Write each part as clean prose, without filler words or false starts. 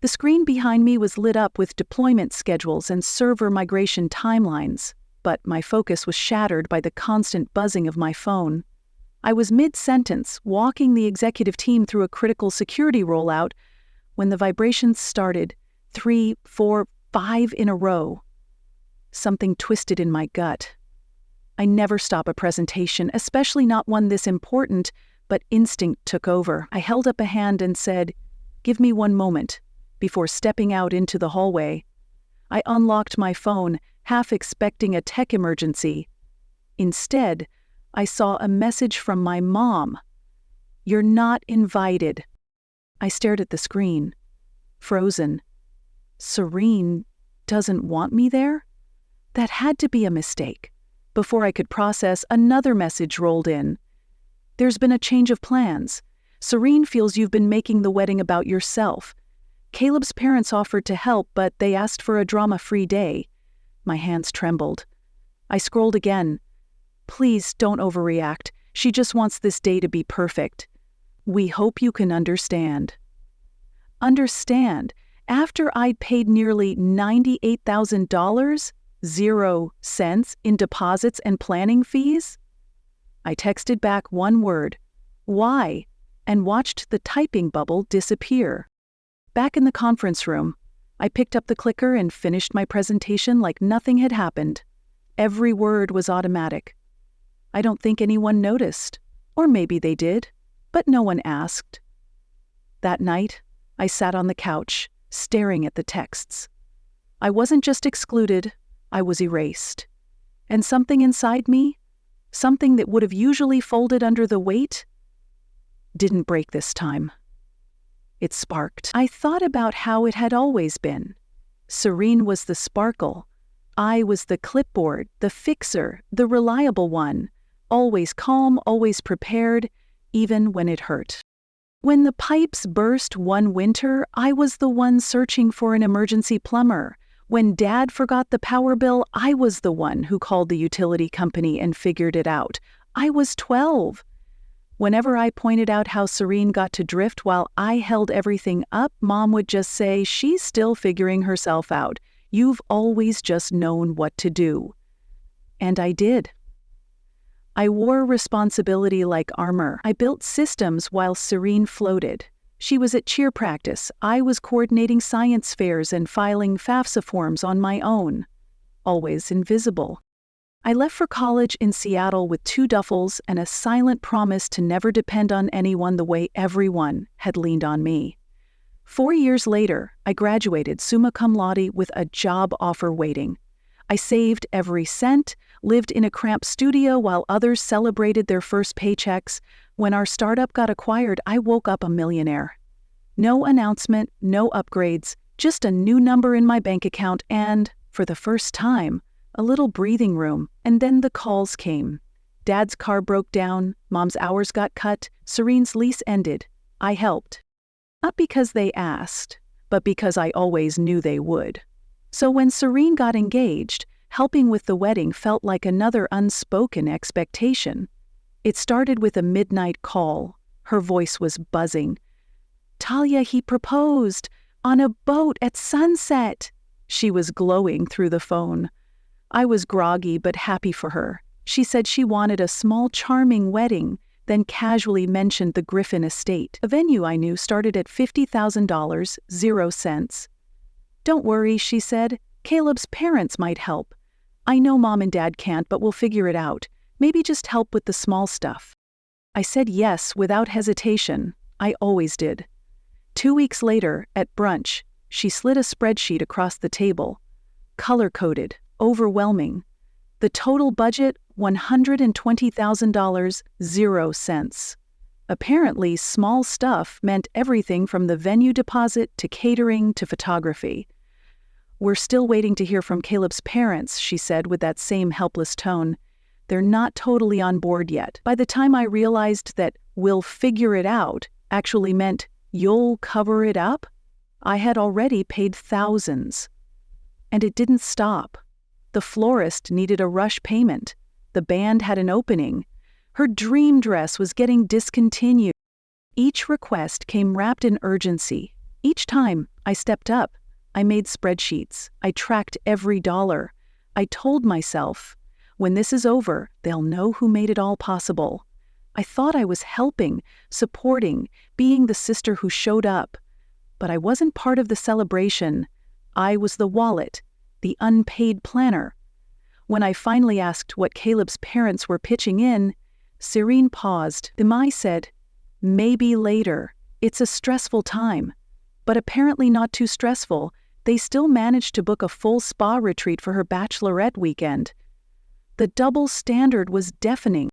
The screen behind me was lit up with deployment schedules and server migration timelines, but my focus was shattered by the constant buzzing of my phone. I was mid-sentence, walking the executive team through a critical security rollout, when the vibrations started, 3, 4, 5 in a row. Something twisted in my gut. I never stop a presentation, especially not one this important, but instinct took over. I held up a hand and said, "Give me one moment," before stepping out into the hallway. I unlocked my phone, half expecting a tech emergency. Instead, I saw a message from my mom. "You're not invited." I stared at the screen, frozen. Serene doesn't want me there? That had to be a mistake. Before I could process, another message rolled in. "There's been a change of plans. Serene feels you've been making the wedding about yourself. Caleb's parents offered to help, but they asked for a drama-free day." My hands trembled. I scrolled again. "Please don't overreact. She just wants this day to be perfect. We hope you can understand." Understand? After I'd paid nearly $98,000? 0 cents in deposits and planning fees? I texted back one word, "Why?" and watched the typing bubble disappear. Back in the conference room, I picked up the clicker and finished my presentation like nothing had happened. Every word was automatic. I don't think anyone noticed, or maybe they did, but no one asked. That night, I sat on the couch, staring at the texts. I wasn't just excluded, I was erased. And something inside me, something that would have usually folded under the weight, didn't break this time. It sparked. I thought about how it had always been. Serene was the sparkle. I was the clipboard, the fixer, the reliable one, always calm, always prepared, even when it hurt. When the pipes burst one winter, I was the one searching for an emergency plumber. When Dad forgot the power bill, I was the one who called the utility company and figured it out. I was 12. Whenever I pointed out how Serene got to drift while I held everything up, Mom would just say, "She's still figuring herself out. You've always just known what to do." And I did. I wore responsibility like armor. I built systems while Serene floated. She was at cheer practice. I was coordinating science fairs and filing FAFSA forms on my own. Always invisible. I left for college in Seattle with 2 duffels and a silent promise to never depend on anyone the way everyone had leaned on me. 4 years later, I graduated summa cum laude with a job offer waiting. I saved every cent, lived in a cramped studio while others celebrated their first paychecks. When our startup got acquired, I woke up a millionaire. No announcement, no upgrades, just a new number in my bank account and, for the first time, a little breathing room. And then the calls came. Dad's car broke down, Mom's hours got cut, Serene's lease ended. I helped. Not because they asked, but because I always knew they would. So when Serene got engaged, helping with the wedding felt like another unspoken expectation. It started with a midnight call. Her voice was buzzing. "Talia, he proposed on a boat at sunset." She was glowing through the phone. I was groggy but happy for her. She said she wanted a small, charming wedding, then casually mentioned the Griffin estate. A venue I knew started at $50,000, 0 cents. "Don't worry," she said. "Caleb's parents might help. I know Mom and Dad can't, but we'll figure it out. Maybe just help with the small stuff." I said yes without hesitation. I always did. 2 weeks later, at brunch, she slid a spreadsheet across the table. Color-coded, overwhelming. The total budget, $120,000, 0 cents. Apparently, small stuff meant everything from the venue deposit to catering to photography. "We're still waiting to hear from Caleb's parents," she said with that same helpless tone. "They're not totally on board yet." By the time I realized that "we'll figure it out" actually meant "you'll cover it up," I had already paid thousands. And it didn't stop. The florist needed a rush payment. The band had an opening. Her dream dress was getting discontinued. Each request came wrapped in urgency. Each time, I stepped up. I made spreadsheets. I tracked every dollar. I told myself, when this is over, they'll know who made it all possible. I thought I was helping, supporting, being the sister who showed up. But I wasn't part of the celebration. I was the wallet, the unpaid planner. When I finally asked what Caleb's parents were pitching in, Serene paused. Then I said, "Maybe later. It's a stressful time." But apparently not too stressful. They still managed to book a full spa retreat for her bachelorette weekend. The double standard was deafening.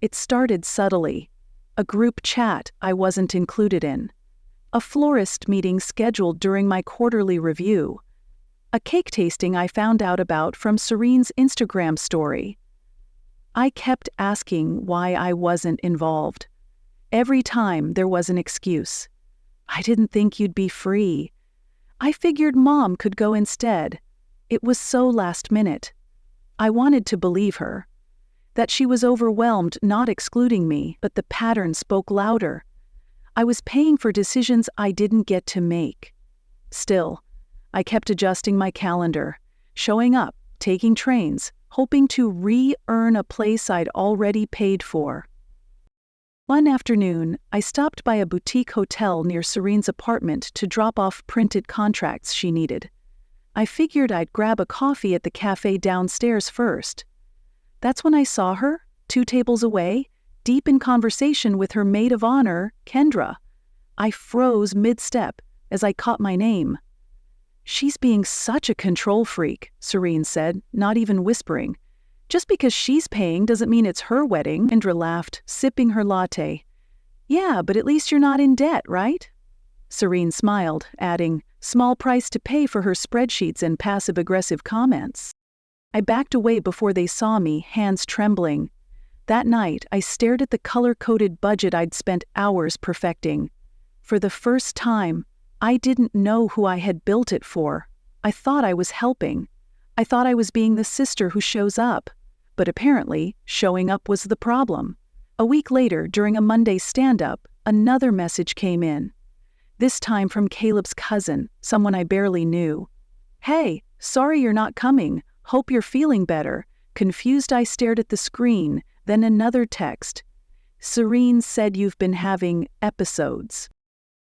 It started subtly. A group chat I wasn't included in. A florist meeting scheduled during my quarterly review. A cake tasting I found out about from Serene's Instagram story. I kept asking why I wasn't involved. Every time there was an excuse. "I didn't think you'd be free. I figured Mom could go instead. It was so last minute." I wanted to believe her. That she was overwhelmed, not excluding me, but the pattern spoke louder. I was paying for decisions I didn't get to make. Still, I kept adjusting my calendar, showing up, taking trains, hoping to re-earn a place I'd already paid for. One afternoon, I stopped by a boutique hotel near Serene's apartment to drop off printed contracts she needed. I figured I'd grab a coffee at the cafe downstairs first. That's when I saw her, 2 tables away, deep in conversation with her maid of honor, Kendra. I froze mid-step as I caught my name. "She's being such a control freak," Serene said, not even whispering. "Just because she's paying doesn't mean it's her wedding." Kendra laughed, sipping her latte. "Yeah, but at least you're not in debt, right?" Serene smiled, adding, "Small price to pay for her spreadsheets and passive-aggressive comments." I backed away before they saw me, hands trembling. That night, I stared at the color-coded budget I'd spent hours perfecting. For the first time, I didn't know who I had built it for. I thought I was helping. I thought I was being the sister who shows up. But apparently, showing up was the problem. A week later, during a Monday stand-up, another message came in. This time from Caleb's cousin, someone I barely knew. "Hey, sorry you're not coming. Hope you're feeling better." Confused, I stared at the screen, then another text. "Serene said you've been having episodes."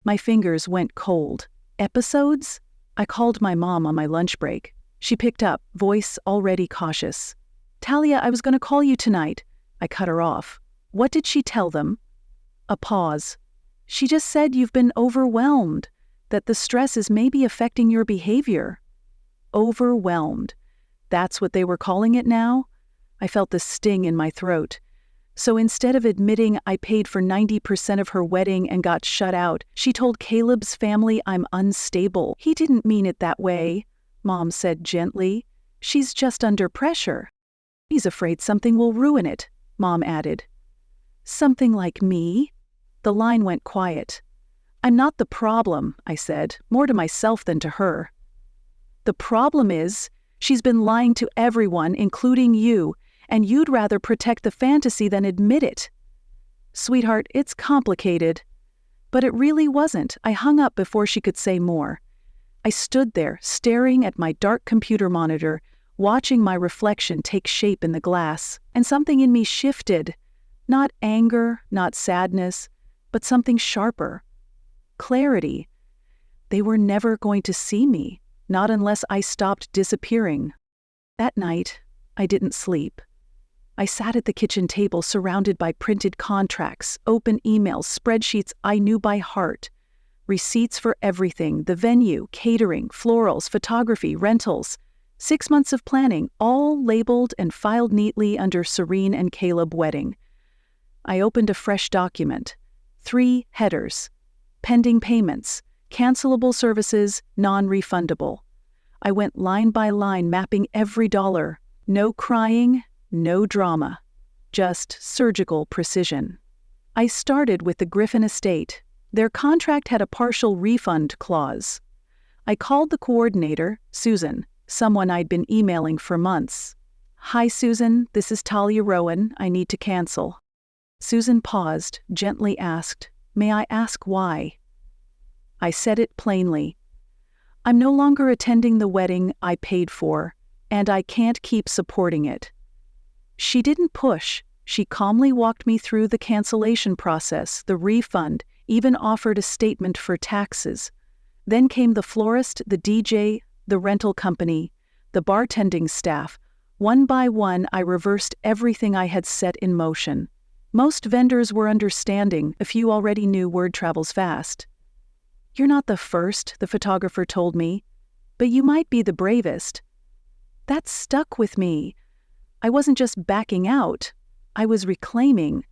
My fingers went cold. Episodes? I called my mom on my lunch break. She picked up, voice already cautious. "Talia, I was going to call you tonight." I cut her off. "What did she tell them?" A pause. "She just said you've been overwhelmed, that the stress is maybe affecting your behavior." Overwhelmed. That's what they were calling it now? I felt the sting in my throat. So instead of admitting I paid for 90% of her wedding and got shut out, she told Caleb's family I'm unstable. "He didn't mean it that way," Mom said gently. "She's just under pressure." "He's afraid something will ruin it," Mom added. "Something like me?" The line went quiet. "I'm not the problem," I said, more to myself than to her. "The problem is, she's been lying to everyone, including you, and you'd rather protect the fantasy than admit it." "Sweetheart, it's complicated." But it really wasn't. I hung up before she could say more. I stood there, staring at my dark computer monitor, watching my reflection take shape in the glass, and something in me shifted. Not anger, not sadness, but something sharper. Clarity. They were never going to see me, not unless I stopped disappearing. That night, I didn't sleep. I sat at the kitchen table surrounded by printed contracts, open emails, spreadsheets I knew by heart. Receipts for everything, the venue, catering, florals, photography, rentals. 6 months of planning, all labeled and filed neatly under Serene and Caleb wedding. I opened a fresh document. 3 headers. Pending payments, cancelable services, non-refundable. I went line by line mapping every dollar. No crying, no drama. Just surgical precision. I started with the Griffin estate. Their contract had a partial refund clause. I called the coordinator, Susan, someone I'd been emailing for months. "Hi Susan, this is Talia Rowan. I need to cancel." Susan paused, gently asked, "May I ask why?" I said it plainly. I'm no longer attending the wedding I paid for, and I can't keep supporting it." She didn't push. She calmly walked me through the cancellation process, the refund, even offered a statement for taxes. Then came the florist, the DJ, the rental company, the bartending staff. One by one, I reversed everything I had set in motion. Most vendors were understanding. A few already knew word travels fast. "You're not the first," the photographer told me, "but you might be the bravest." That stuck with me. I wasn't just backing out, I was reclaiming.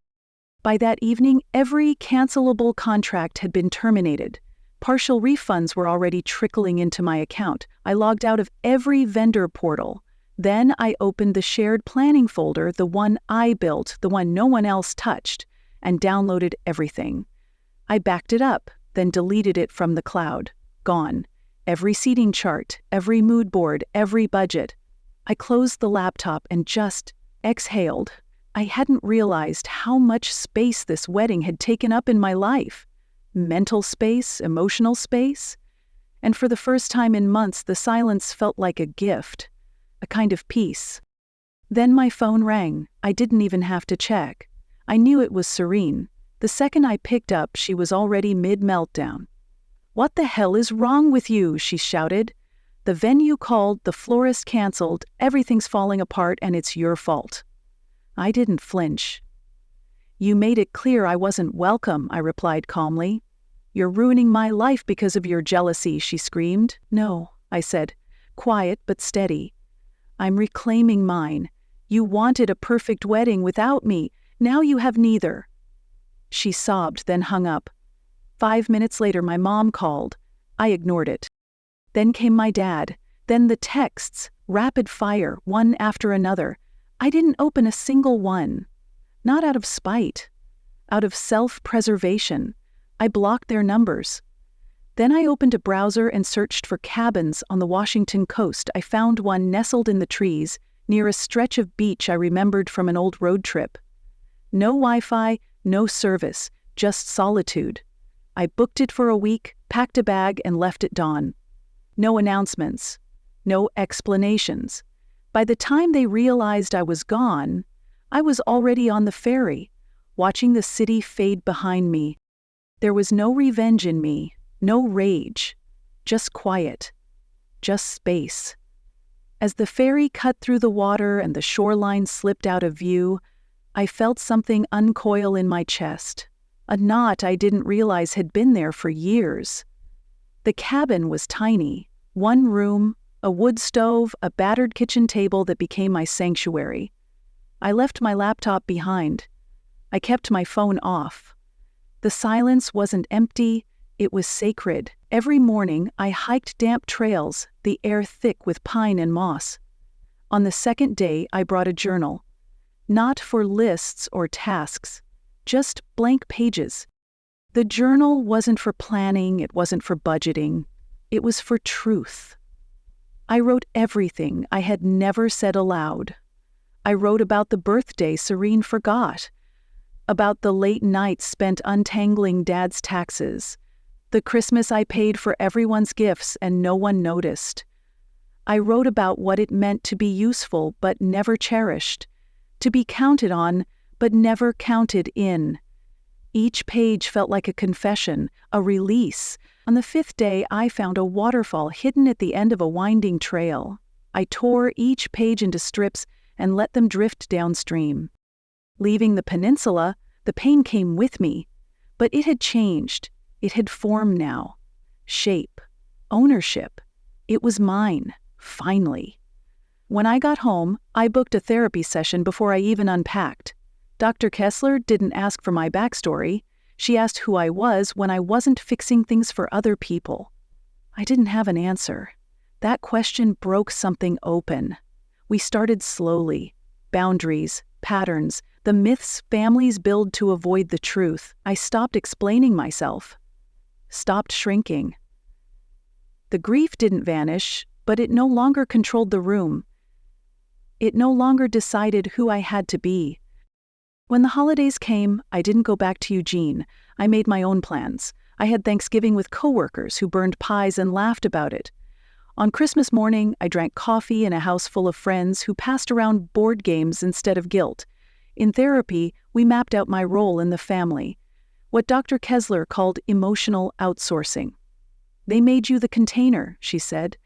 By that evening, every cancelable contract had been terminated. Partial refunds were already trickling into my account. I logged out of every vendor portal. Then I opened the shared planning folder, the one I built, the one no one else touched, and downloaded everything. I backed it up, then deleted it from the cloud. Gone. Every seating chart, every mood board, every budget. I closed the laptop and just exhaled. I hadn't realized how much space this wedding had taken up in my life. Mental space, emotional space. And for the first time in months, the silence felt like a gift, a kind of peace. Then my phone rang. I didn't even have to check. I knew it was Serene. The second I picked up, she was already mid-meltdown. "What the hell is wrong with you?" she shouted. "The venue called, the florist canceled, everything's falling apart, and it's your fault." I didn't flinch. "You made it clear I wasn't welcome," I replied calmly. "You're ruining my life because of your jealousy," she screamed. "No," I said, quiet but steady. "I'm reclaiming mine. You wanted a perfect wedding without me. Now you have neither." She sobbed, then hung up. 5 minutes later, my mom called. I ignored it. Then came my dad. Then the texts, rapid fire, one after another. I didn't open a single one. Not out of spite. Out of self-preservation. I blocked their numbers. Then I opened a browser and searched for cabins on the Washington coast. I found one nestled in the trees, near a stretch of beach I remembered from an old road trip. No Wi-Fi, no service, just solitude. I booked it for a week, packed a bag, and left at dawn. No announcements. No explanations. By the time they realized I was gone, I was already on the ferry, watching the city fade behind me. There was no revenge in me, no rage, just quiet, just space. As the ferry cut through the water and the shoreline slipped out of view, I felt something uncoil in my chest, a knot I didn't realize had been there for years. The cabin was tiny, one room, a wood stove, a battered kitchen table that became my sanctuary. I left my laptop behind. I kept my phone off. The silence wasn't empty, it was sacred. Every morning, I hiked damp trails, the air thick with pine and moss. On the second day, I brought a journal. Not for lists or tasks, just blank pages. The journal wasn't for planning, it wasn't for budgeting. It was for truth. I wrote everything I had never said aloud. I wrote about the birthday Serene forgot, about the late nights spent untangling Dad's taxes, the Christmas I paid for everyone's gifts and no one noticed. I wrote about what it meant to be useful but never cherished, to be counted on but never counted in. Each page felt like a confession, a release. On the 5th day, I found a waterfall hidden at the end of a winding trail. I tore each page into strips and let them drift downstream. Leaving the peninsula, the pain came with me, but it had changed. It had form now. Shape. Ownership. It was mine, finally. When I got home, I booked a therapy session before I even unpacked. Dr. Kessler didn't ask for my backstory. She asked who I was when I wasn't fixing things for other people. I didn't have an answer. That question broke something open. We started slowly. Boundaries, patterns, the myths families build to avoid the truth. I stopped explaining myself. Stopped shrinking. The grief didn't vanish, but it no longer controlled the room. It no longer decided who I had to be. When the holidays came, I didn't go back to Eugene. I made my own plans. I had Thanksgiving with coworkers who burned pies and laughed about it. On Christmas morning, I drank coffee in a house full of friends who passed around board games instead of guilt. In therapy, we mapped out my role in the family, what Dr. Kessler called emotional outsourcing. They made you the container, she said.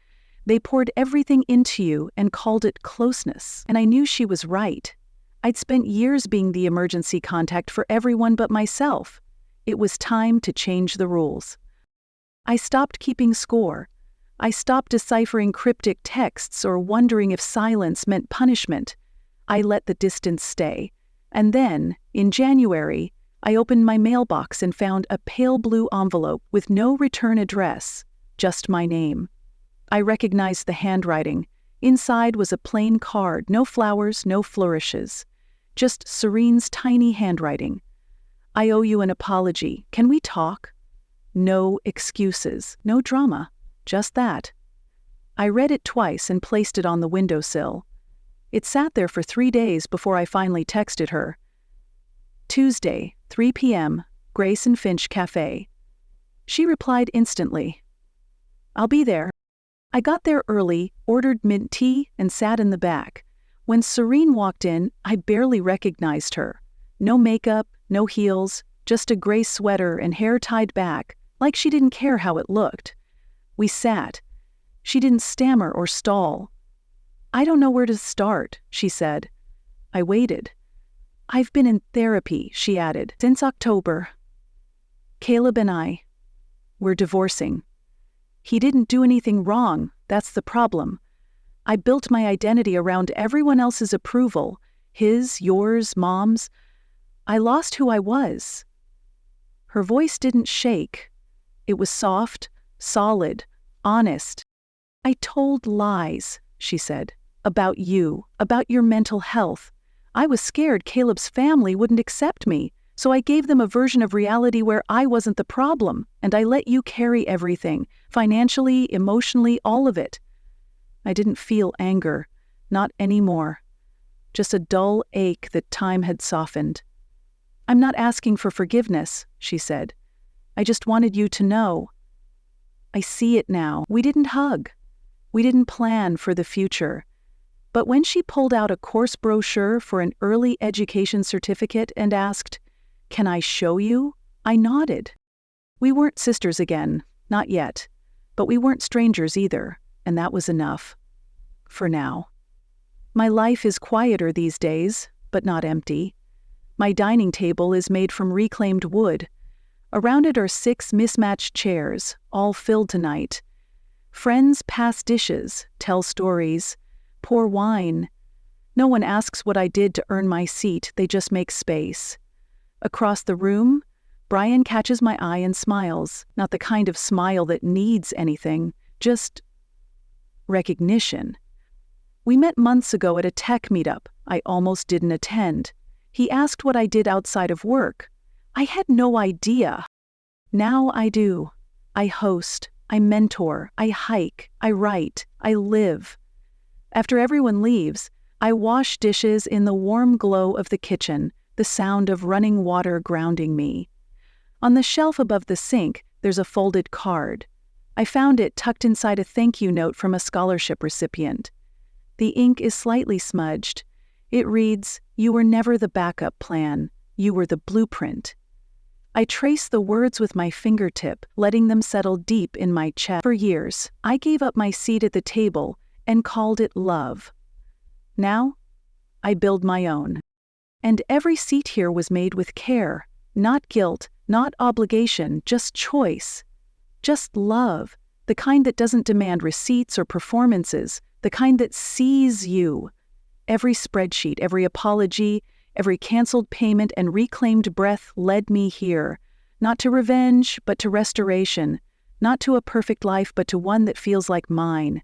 They poured everything into you and called it closeness. And I knew she was right. I'd spent years being the emergency contact for everyone but myself. It was time to change the rules. I stopped keeping score. I stopped deciphering cryptic texts or wondering if silence meant punishment. I let the distance stay. And then, in January, I opened my mailbox and found a pale blue envelope with no return address, just my name. I recognized the handwriting. Inside was a plain card, no flowers, no flourishes. Just Serene's tiny handwriting. I owe you an apology. Can we talk? No excuses, no drama. Just that. I read it twice and placed it on the windowsill. It sat there for 3 days before I finally texted her. Tuesday, 3 p.m., Grace and Finch Cafe. She replied instantly. I'll be there. I got there early, ordered mint tea, and sat in the back. When Serene walked in, I barely recognized her. No makeup, no heels, just a gray sweater and hair tied back, like she didn't care how it looked. We sat. She didn't stammer or stall. I don't know where to start, she said. I waited. I've been in therapy, she added, since October. Caleb and we're divorcing. He didn't do anything wrong, that's the problem. I built my identity around everyone else's approval, his, yours, Mom's. I lost who I was. Her voice didn't shake. It was soft, solid, honest. I told lies, she said, about you, about your mental health. I was scared Caleb's family wouldn't accept me, so I gave them a version of reality where I wasn't the problem, and I let you carry everything, financially, emotionally, all of it. I didn't feel anger, not anymore. Just a dull ache that time had softened. I'm not asking for forgiveness, she said. I just wanted you to know. I see it now. We didn't hug. We didn't plan for the future. But when she pulled out a course brochure for an early education certificate and asked, "Can I show you?" I nodded. We weren't sisters again, not yet. But we weren't strangers either, and that was enough. For now. My life is quieter these days, but not empty. My dining table is made from reclaimed wood. Around it are 6 mismatched chairs, all filled tonight. Friends pass dishes, tell stories, pour wine. No one asks what I did to earn my seat, they just make space. Across the room, Brian catches my eye and smiles, not the kind of smile that needs anything, just recognition. We met months ago at a tech meetup I almost didn't attend. He asked what I did outside of work. I had no idea. Now I do. I host, I mentor, I hike, I write, I live. After everyone leaves, I wash dishes in the warm glow of the kitchen, the sound of running water grounding me. On the shelf above the sink, there's a folded card. I found it tucked inside a thank you note from a scholarship recipient. The ink is slightly smudged. It reads, "You were never the backup plan. You were the blueprint." I trace the words with my fingertip, letting them settle deep in my chest. For years, I gave up my seat at the table and called it love. Now, I build my own. And every seat here was made with care, not guilt, not obligation, just choice. Just love, the kind that doesn't demand receipts or performances, the kind that sees you. Every spreadsheet, every apology, every canceled payment and reclaimed breath led me here, not to revenge, but to restoration, not to a perfect life, but to one that feels like mine.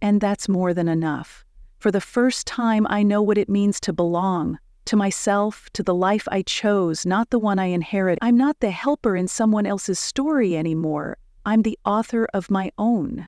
And that's more than enough. For the first time, I know what it means to belong, to myself, to the life I chose, not the one I inherited. I'm not the helper in someone else's story anymore. I'm the author of my own.